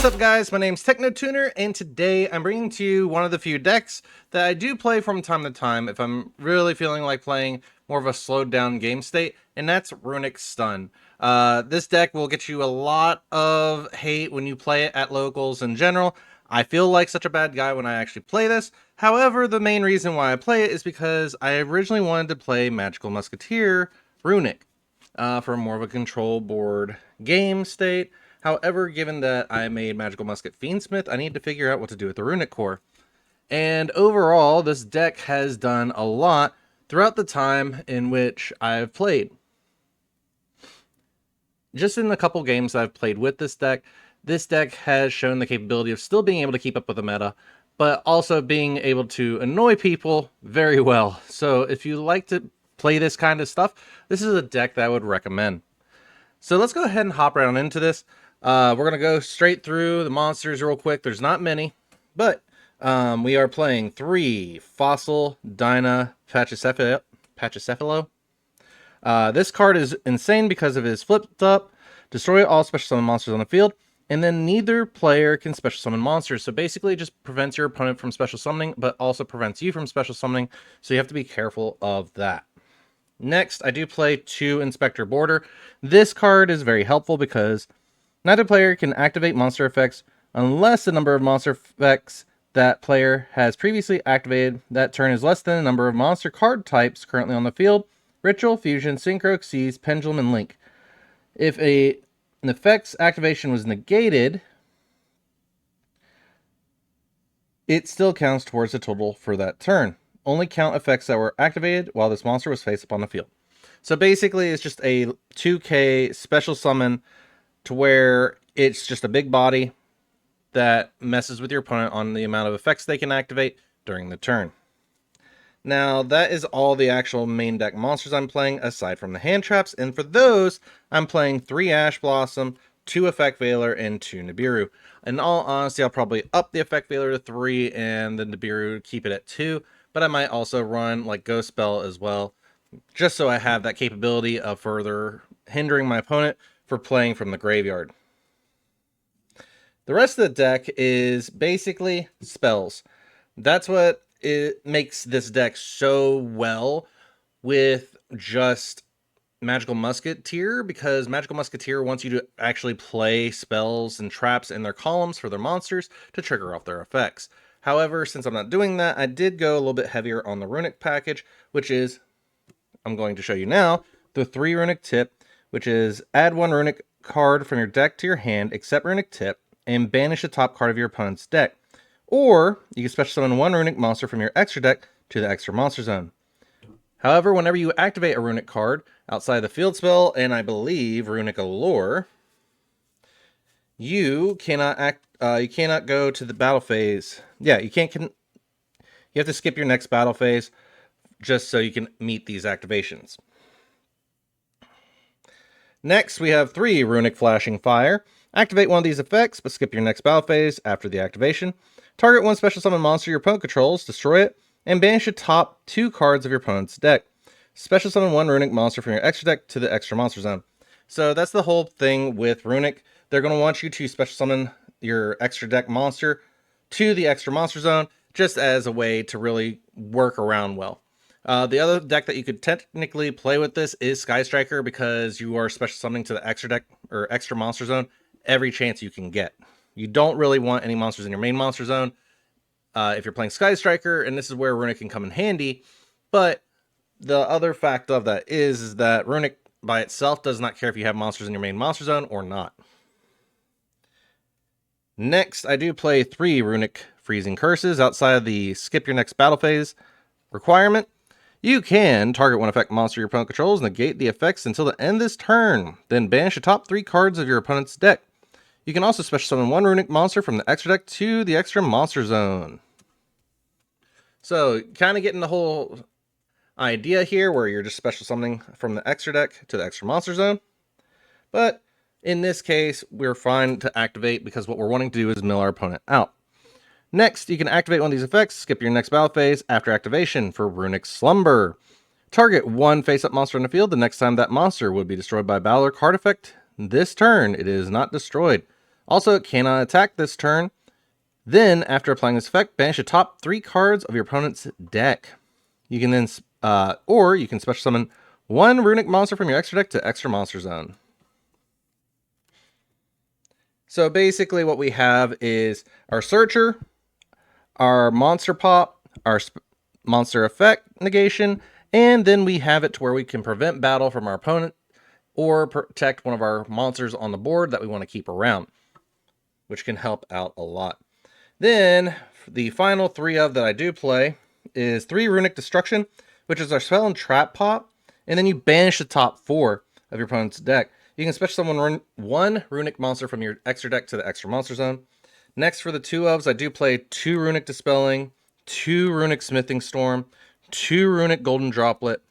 What's up guys, my name's TechnoTuner, and today I'm bringing to you one of the few decks that I do play from time to time if I'm really feeling like playing more of a slowed down game state, and that's Runick Stun. This deck will get you a lot of hate when you play it at locals in general. I feel like such a bad guy when I actually play this. However, the main reason why I play it is because I originally wanted to play Magical Musketeer Runick for more of a control board game state. However, given that I made Magical Musket Fiendsmith, I need to figure out what to do with the Runick core. And overall, this deck has done a lot throughout the time in which I've played. Just in the couple games I've played with this deck has shown the capability of still being able to keep up with the meta, but also being able to annoy people very well. So if you like to play this kind of stuff, this is a deck that I would recommend. So let's go ahead and hop right on into this. We're going to go straight through the monsters real quick. There's not many, but we are playing 3 Fossil Dyna Pachycephalo. This card is insane because of his flipped up, destroy all special summon monsters on the field, and then neither player can special summon monsters. So basically it just prevents your opponent from special summoning, but also prevents you from special summoning. So you have to be careful of that. Next, I do play 2 Inspector Border. This card is very helpful because neither player can activate monster effects unless the number of monster effects that player has previously activated that turn is less than the number of monster card types currently on the field: Ritual, Fusion, Synchro, Seize, Pendulum, and Link. If an effect's activation was negated, it still counts towards the total for that turn. Only count effects that were activated while this monster was face up on the field. So basically, it's just a 2k special summon to where it's just a big body that messes with your opponent on the amount of effects they can activate during the turn. Now, that is all the actual main deck monsters I'm playing, aside from the hand traps, and for those, I'm playing 3 Ash Blossom, 2 Effect Veiler, and 2 Nibiru. In all honesty, I'll probably up the Effect Veiler to 3, and the Nibiru keep it at 2, but I might also run like Ghost Spell as well, just so I have that capability of further hindering my opponent for playing from the graveyard. The rest of the deck is basically spells. That's what it makes this deck so well with just Magical Musketeer, because Magical Musketeer wants you to actually play spells and traps in their columns for their monsters to trigger off their effects. However, since I'm not doing that, I did go a little bit heavier on the Runick package, which is, I'm going to show you now, the 3 Runick tip, which is add 1 Runick card from your deck to your hand except Runick tip, and banish the top card of your opponent's deck. Or you can special summon 1 Runick monster from your extra deck to the extra monster zone. However, whenever you activate a Runick card outside the field spell, and I believe Runick Allure, you cannot go to the battle phase. Yeah, you have to skip your next battle phase just so you can meet these activations. Next, we have 3 Runick Flashing Fire. Activate one of these effects, but skip your next battle phase after the activation. Target 1 special summon monster your opponent controls, destroy it, and banish the top 2 cards of your opponent's deck. Special summon 1 Runick monster from your extra deck to the extra monster zone. So that's the whole thing with Runick. They're going to want you to special summon your extra deck monster to the extra monster zone, just as a way to really work around well. The other deck that you could technically play with this is Sky Striker, because you are special summoning to the extra deck or extra monster zone every chance you can get. You don't really want any monsters in your main monster zone if you're playing Sky Striker, and this is where Runick can come in handy. But the other fact of that is that Runick by itself does not care if you have monsters in your main monster zone or not. Next, I do play 3 Runick Freezing Curses outside of the skip your next battle phase requirement. You can target 1 effect monster your opponent controls, negate the effects until the end of this turn, then banish the top 3 cards of your opponent's deck. You can also special summon 1 Runick monster from the extra deck to the extra monster zone. So, kind of getting the whole idea here where you're just special summoning from the extra deck to the extra monster zone. But in this case, we're fine to activate because what we're wanting to do is mill our opponent out. Next, you can activate one of these effects, skip your next battle phase after activation for Runick Slumber. Target 1 face-up monster on the field the next time that monster would be destroyed by battle or card effect. This turn, it is not destroyed. Also, it cannot attack this turn. Then, after applying this effect, banish the top 3 cards of your opponent's deck. You can then, or you can special summon 1 Runick monster from your extra deck to extra monster zone. So basically what we have is our Searcher, our Monster Pop, our Monster Effect negation, and then we have it to where we can prevent battle from our opponent or protect one of our monsters on the board that we want to keep around, which can help out a lot. Then the final 3 of that I do play is 3 Runick Destruction, which is our Spell and Trap Pop, and then you banish the top 4 of your opponent's deck. You can special summon 1 Runick monster from your extra deck to the extra monster zone. Next, for the 2 ofs, I do play 2 Runick Dispelling, 2 Runick Smithing Storm, 2 Runick Golden Droplet,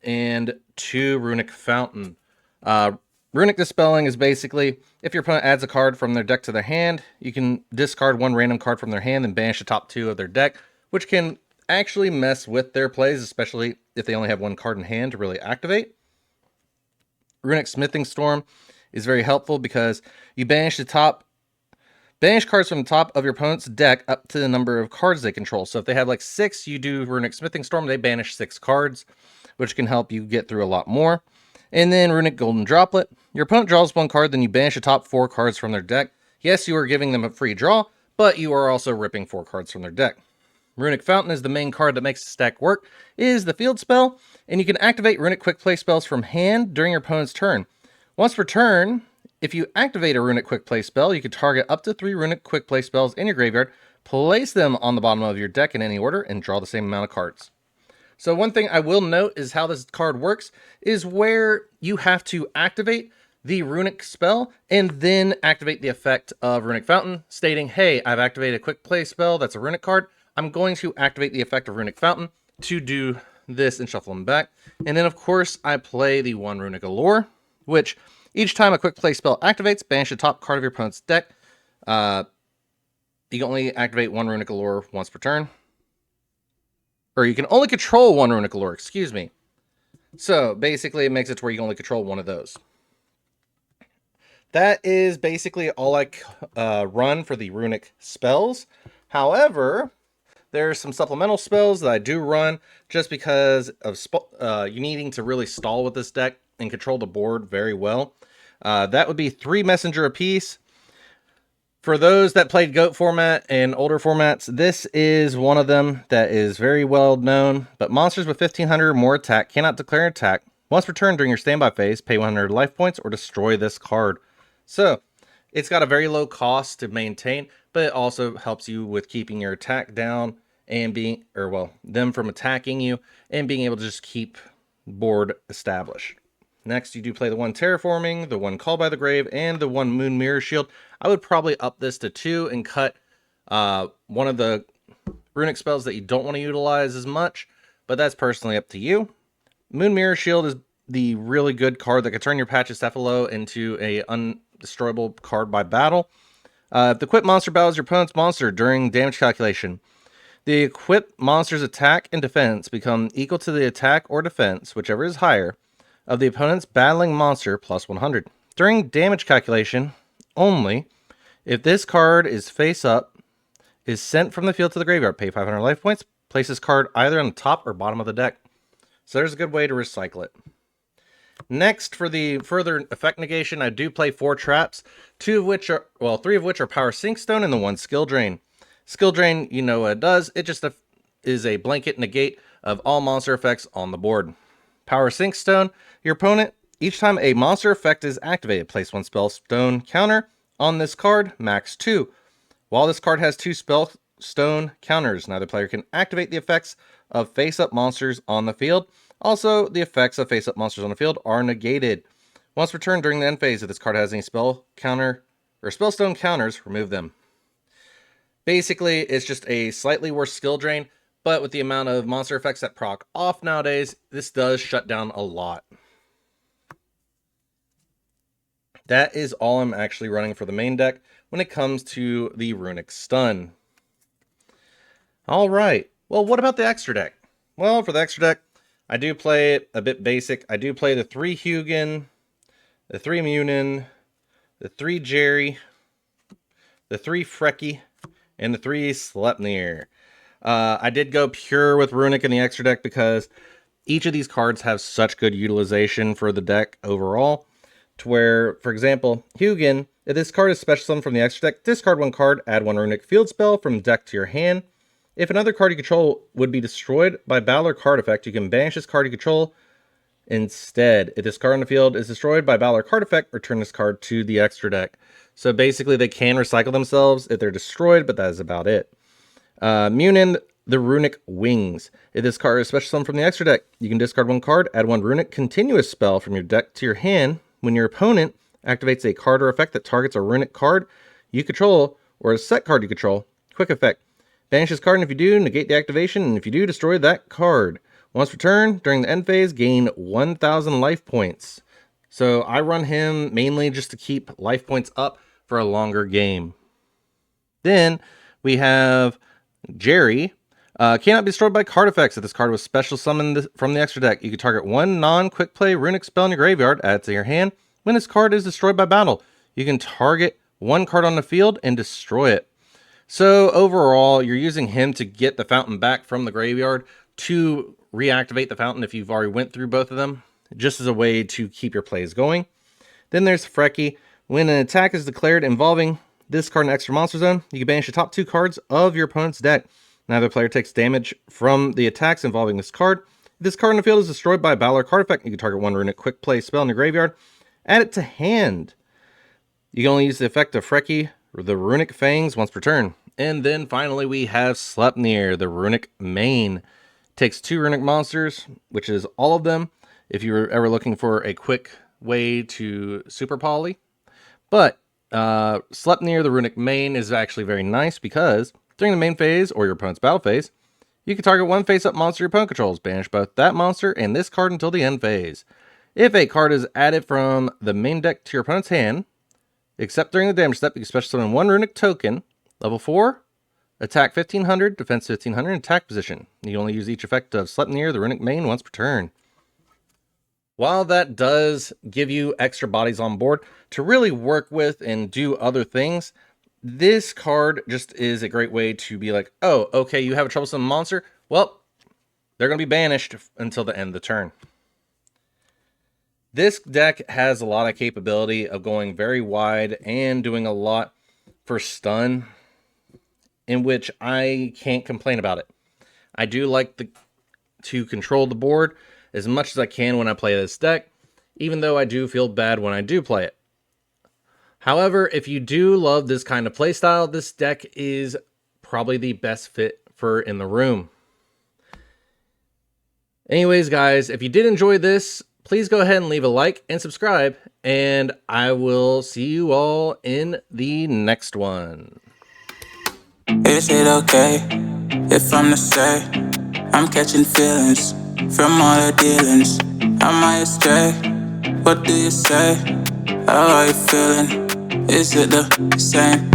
and 2 Runick Fountain. Runick Dispelling is basically, if your opponent adds a card from their deck to their hand, you can discard 1 random card from their hand and banish the top 2 of their deck, which can actually mess with their plays, especially if they only have 1 card in hand to really activate. Runick Smithing Storm is very helpful because you banish cards from the top of your opponent's deck up to the number of cards they control. So if they have like 6, you do Runick Smithing Storm, they banish 6 cards, which can help you get through a lot more. And then Runick Golden Droplet. Your opponent draws 1 card, then you banish the top 4 cards from their deck. Yes, you are giving them a free draw, but you are also ripping 4 cards from their deck. Runick Fountain is the main card that makes the stack work. It is the field spell, and you can activate Runick Quick Play spells from hand during your opponent's turn. Once per turn, if you activate a Runick Quick Play spell, you can target up to 3 Runick Quick Play spells in your graveyard, place them on the bottom of your deck in any order, and draw the same amount of cards. So one thing I will note is how this card works is where you have to activate the Runick spell and then activate the effect of Runick Fountain, stating, hey, I've activated a Quick Play spell that's a Runick card. I'm going to activate the effect of Runick Fountain to do this and shuffle them back. And then, of course, I play the 1 Runick Allure, which each time a Quick Play spell activates, banish the top card of your opponent's deck. You can only activate 1 Runick Allure once per turn. Or you can only control 1 Runick Allure, excuse me. So, basically, it makes it to where you can only control 1 of those. That is basically all I run for the Runick spells. However, there's some supplemental spells that I do run just because of you needing to really stall with this deck and control the board very well. That would be 3 Messenger apiece. For those that played GOAT format and older formats, this is one of them that is very well known. But monsters with 1500 or more attack cannot declare an attack. Once per turn during your standby phase, pay 100 life points or destroy this card. So, it's got a very low cost to maintain, but it also helps you with keeping your attack down and them from attacking you and being able to just keep board established. Next, you do play the 1 Terraforming, the 1 Call by the Grave, and the 1 Moon Mirror Shield. I would probably up this to 2 and cut one of the Runick spells that you don't want to utilize as much, but that's personally up to you. Moon Mirror Shield is the really good card that can turn your Pachycephalo into a undestroyable card by battle. If the equipped monster battles your opponent's monster during damage calculation, the equipped monster's attack and defense become equal to the attack or defense, whichever is higher, of the opponent's battling monster plus 100. During damage calculation only, if this card is face up, is sent from the field to the graveyard, pay 500 life points, place this card either on the top or bottom of the deck. So there's a good way to recycle it. Next, for the further effect negation, I do play 4 traps, 3 of which are Power Sink Stone and the 1 Skill Drain. Skill Drain, you know what it does. It just is a blanket negate of all monster effects on the board. Power Sink Stone, your opponent, each time a monster effect is activated, place 1 spell stone counter on this card, max 2. While this card has 2 spell stone counters, neither player can activate the effects of face-up monsters on the field. Also, the effects of face-up monsters on the field are negated. Once per turn during the end phase, if this card has any spell stone counters, remove them. Basically, it's just a slightly worse skill drain, but with the amount of monster effects that proc off nowadays, this does shut down a lot. That is all I'm actually running for the main deck when it comes to the Runick Stun. Alright, well, what about the extra deck? Well, for the extra deck, I do play it a bit basic. I do play the 3 Hugin, the 3 Munin, the 3 Jerry, the 3 Frecky, and the 3 Sleipnir. I did go pure with Runick in the extra deck because each of these cards have such good utilization for the deck overall, to where, for example, Hugin, if this card is special summoned from the extra deck, discard 1 card, add 1 Runick field spell from deck to your hand. If another card you control would be destroyed by battle or card effect, you can banish this card you control instead. If this card on the field is destroyed by battle or card effect, return this card to the extra deck. So basically they can recycle themselves if they're destroyed, but that is about it. Munin, the Runick Wings. If this card is special summoned from the extra deck, you can discard 1 card, add 1 Runick continuous spell from your deck to your hand. When your opponent activates a card or effect that targets a Runick card you control, or a set card you control, quick effect. Banish this card, and if you do, negate the activation, and if you do, destroy that card. Once returned, during the end phase, gain 1,000 life points. So I run him mainly just to keep life points up for a longer game. Then we have Jerry. Cannot be destroyed by card effects. If this card was special summoned from the extra deck, you can target 1 non-quick play Runick spell in your graveyard, add it to your hand. When this card is destroyed by battle, you can target 1 card on the field and destroy it. So overall, you're using him to get the fountain back from the graveyard to reactivate the fountain if you've already went through both of them, just as a way to keep your plays going. Then there's Frecky. When an attack is declared involving this card in extra monster zone, you can banish the top 2 cards of your opponent's deck. Neither player takes damage from the attacks involving this card. If this card in the field is destroyed by a battle or card effect, you can target 1 Runick quick play spell in your graveyard, add it to hand. You can only use the effect of Frecky, the Runick Fangs, once per turn. And then finally we have Sleipnir, the Runick Main. Takes 2 Runick monsters, which is all of them, if you were ever looking for a quick way to super poly. But Sleipnir, the Runick Main, is actually very nice because during the main phase, or your opponent's battle phase, you can target 1 face-up monster your opponent controls, banish both that monster and this card until the end phase. If a card is added from the main deck to your opponent's hand, except during the damage step, you can special summon 1 Runick token, level 4, attack 1500, defense 1500, attack position. You only use each effect of Sleipnir, the Runick Main, once per turn. While that does give you extra bodies on board to really work with and do other things, this card just is a great way to be like, oh, okay, you have a troublesome monster? Well, they're going to be banished until the end of the turn. This deck has a lot of capability of going very wide and doing a lot for stun, in which I can't complain about it. I do like to control the board as much as I can when I play this deck, even though I do feel bad when I do play it. However, if you do love this kind of playstyle, this deck is probably the best fit for in the room. Anyways, guys, if you did enjoy this, please go ahead and leave a like and subscribe, and I will see you all in the next one. Is it okay if I'm to say I'm catching feelings from all the dealings? Am I astray? What do you say? How are you feeling? Is it the same?